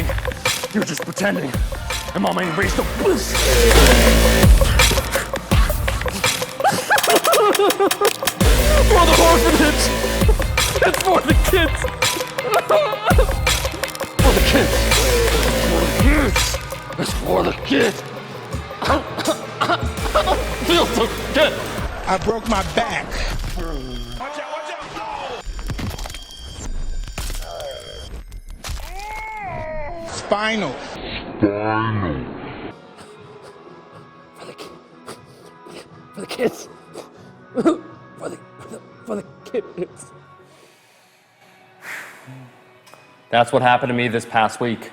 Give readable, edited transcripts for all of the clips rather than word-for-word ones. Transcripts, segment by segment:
pretending. You're just pretending. And Mama erased the boost. For the orphanage. It's for the kids. For the kids. It's for the kids. Feel so good. I broke my back. Watch out, watch out. Spinal. For the kids. For the kids. That's what happened to me this past week.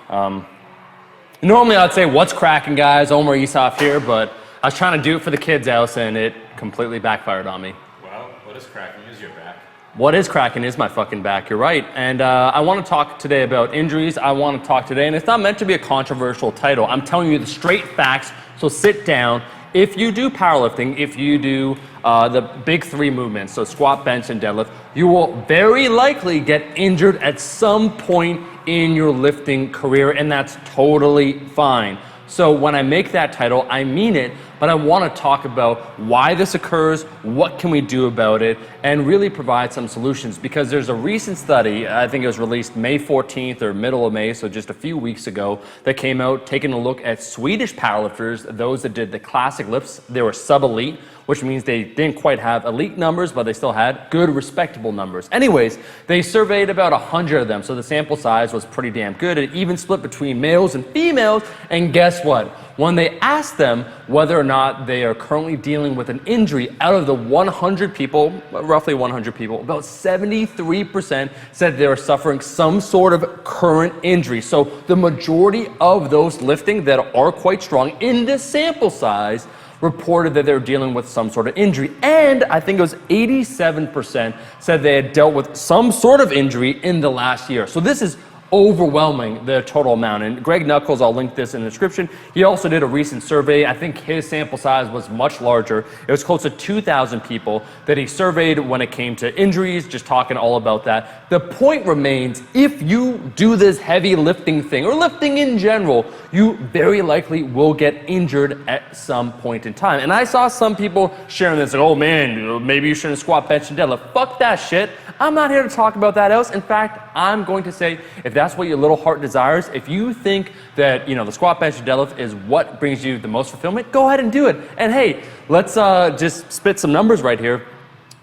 Normally I'd say, what's cracking, guys? Omar Isaf here, but I was trying to do it for the kids, Alice, and it completely backfired on me. Well, what is cracking is your back. What is cracking is my fucking back, you're right. And I want to talk today about injuries. I want to talk today, and it's not meant to be a controversial title. I'm telling you the straight facts, so sit down. If you do powerlifting, if you do the big three movements, so squat, bench, and deadlift, you will very likely get injured at some point in your lifting career, and that's totally fine. So when I make that title, I mean it, but I want to talk about why this occurs, what can we do about it, and really provide some solutions. Because there's a recent study, I think it was released May 14th or middle of May, so just a few weeks ago, that came out taking a look at Swedish powerlifters, those that did the classic lifts. They were sub-elite, which means they didn't quite have elite numbers, but they still had good, respectable numbers. Anyways, they surveyed about 100 of them, so the sample size was pretty damn good. It even split between males and females, and guess what? When they asked them whether or not they are currently dealing with an injury, out of the 100 people, roughly 100 people, about 73% said they were suffering some sort of current injury. So the majority of those lifting that are quite strong in this sample size reported that they were dealing with some sort of injury. And I think it was 87% said they had dealt with some sort of injury in the last year. So this is overwhelming, the total amount. And Greg Knuckles, I'll link this in the description, he also did a recent survey. I think his sample size was much larger. It was close to 2,000 people that he surveyed when it came to injuries, just talking all about that. The point remains, if you do this heavy lifting thing, or lifting in general, you very likely will get injured at some point in time. And I saw some people sharing this, like, oh man, maybe you shouldn't squat, bench, and deadlift. Fuck that shit. I'm not here to talk about that else. In fact, I'm going to say, if that's what your little heart desires, if you think that, the squat, bench, and deadlift is what brings you the most fulfillment, go ahead and do it. And hey, let's just spit some numbers right here.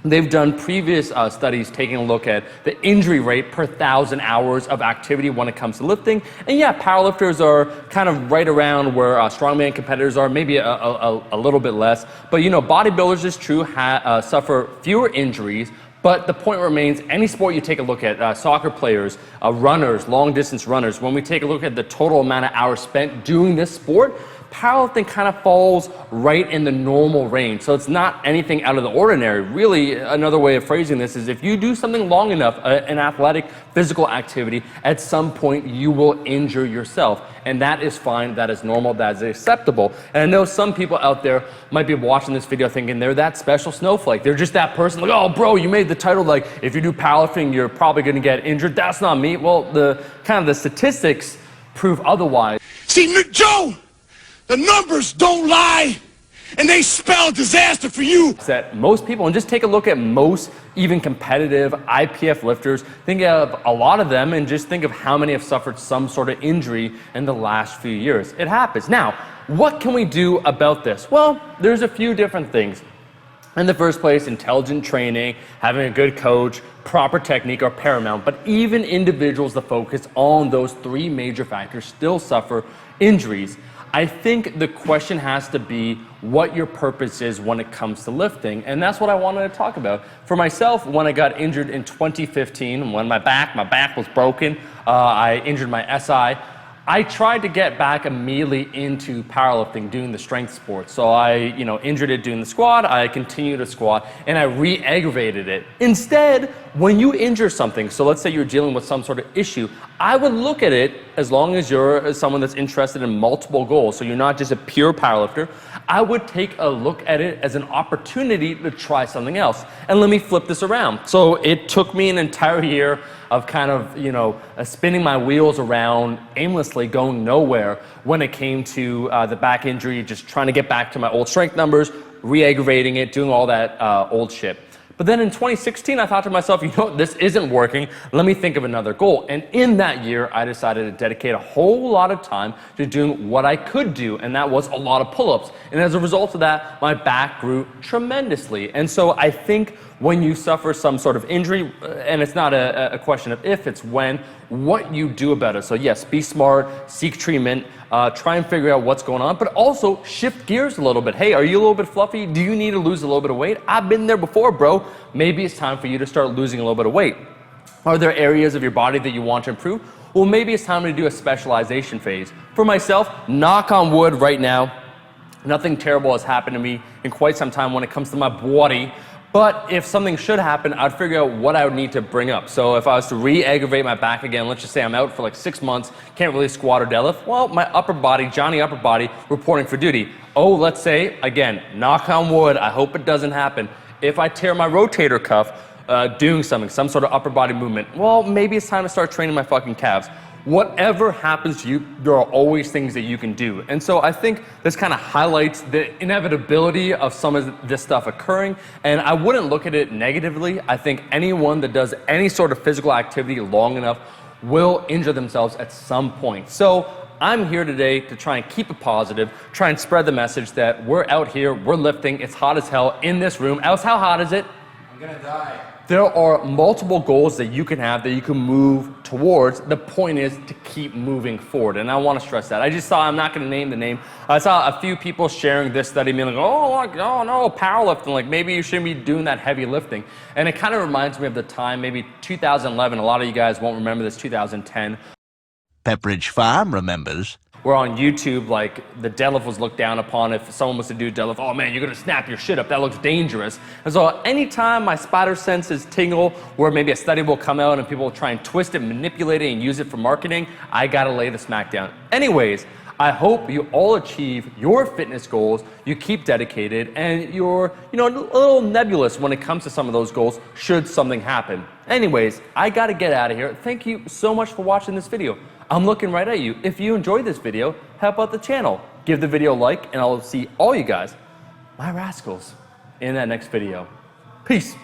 They've done previous studies taking a look at the injury rate per 1,000 hours of activity when it comes to lifting. And yeah, powerlifters are kind of right around where strongman competitors are, maybe a little bit less. But bodybuilders, is true, suffer fewer injuries. But the point remains, any sport you take a look at, soccer players, runners, long distance runners, when we take a look at the total amount of hours spent doing this sport, powerlifting kind of falls right in the normal range. So it's not anything out of the ordinary. Really, another way of phrasing this is if you do something long enough, an athletic physical activity, at some point you will injure yourself. And that is fine, that is normal, that is acceptable. And I know some people out there might be watching this video thinking they're that special snowflake. They're just that person, like, oh bro, you made the title, like, if you do powerlifting, you're probably gonna get injured. That's not me. Well, the statistics prove otherwise. See, Joe, the numbers don't lie, and they spell disaster for you. That most people, and just take a look at most even competitive IPF lifters, think of a lot of them and just think of how many have suffered some sort of injury in the last few years. It happens. Now, what can we do about this? Well, there's a few different things. In the first place, intelligent training, having a good coach, proper technique are paramount, but even individuals that focus on those three major factors still suffer injuries. I think the question has to be what your purpose is when it comes to lifting, and that's what I wanted to talk about. For myself, when I got injured in 2015, when my back was broken, I injured my SI, I tried to get back immediately into powerlifting, doing the strength sports. So I, injured it doing the squat, I continued to squat, and I re-aggravated it. Instead, when you injure something, so let's say you're dealing with some sort of issue, I would look at it, as long as you're someone that's interested in multiple goals, so you're not just a pure powerlifter, I would take a look at it as an opportunity to try something else. And let me flip this around. So it took me an entire year of kind of, spinning my wheels around aimlessly, going nowhere when it came to the back injury, just trying to get back to my old strength numbers, re-aggravating it, doing all that old shit. But then in 2016, I thought to myself, this isn't working. Let me think of another goal. And in that year, I decided to dedicate a whole lot of time to doing what I could do, and that was a lot of pull-ups. And as a result of that, my back grew tremendously. And so I think when you suffer some sort of injury, and it's not a question of if, it's when, what you do about it. So yes, be smart, seek treatment, try and figure out what's going on, but also shift gears a little bit. Hey, are you a little bit fluffy? Do you need to lose a little bit of weight? I've been there before, bro. Maybe it's time for you to start losing a little bit of weight. Are there areas of your body that you want to improve? Well, maybe it's time to do a specialization phase. For myself, knock on wood right now, nothing terrible has happened to me in quite some time when it comes to my body. But if something should happen, I'd figure out what I would need to bring up. So if I was to re-aggravate my back again, let's just say I'm out for like 6 months, can't really squat or deadlift, well, my upper body, Johnny upper body, reporting for duty. Oh, let's say, again, knock on wood, I hope it doesn't happen. If I tear my rotator cuff doing something, some sort of upper body movement, well, maybe it's time to start training my fucking calves. Whatever happens to you, there are always things that you can do. And so I think this kind of highlights the inevitability of some of this stuff occurring. And I wouldn't look at it negatively. I think anyone that does any sort of physical activity long enough will injure themselves at some point. So I'm here today to try and keep it positive, try and spread the message that we're out here, we're lifting, it's hot as hell in this room. Alice, how hot is it? I'm gonna die. There are multiple goals that you can have that you can move towards. The point is to keep moving forward. And I want to stress that. I just saw, I'm not going to name the name, I saw a few people sharing this study, being like, oh no, powerlifting, like maybe you shouldn't be doing that heavy lifting. And it kind of reminds me of the time, maybe 2011, a lot of you guys won't remember this, 2010. Pepperidge Farm remembers. Where on YouTube, like, the deadlift was looked down upon. If someone was to do deadlift, oh man, you're gonna snap your shit up, that looks dangerous. And so anytime my spider senses tingle, where maybe a study will come out and people will try and twist it, manipulate it, and use it for marketing, I gotta lay the smack down. Anyways, I hope you all achieve your fitness goals, you keep dedicated, and you're, a little nebulous when it comes to some of those goals, should something happen. Anyways, I gotta get out of here. Thank you so much for watching this video. I'm looking right at you. If you enjoyed this video, help out the channel. Give the video a like, and I'll see all you guys, my rascals, in that next video. Peace.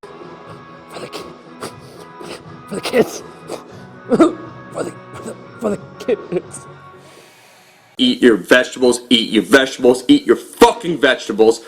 For the kids. For the kids. Eat your vegetables, eat your vegetables, eat your fucking vegetables.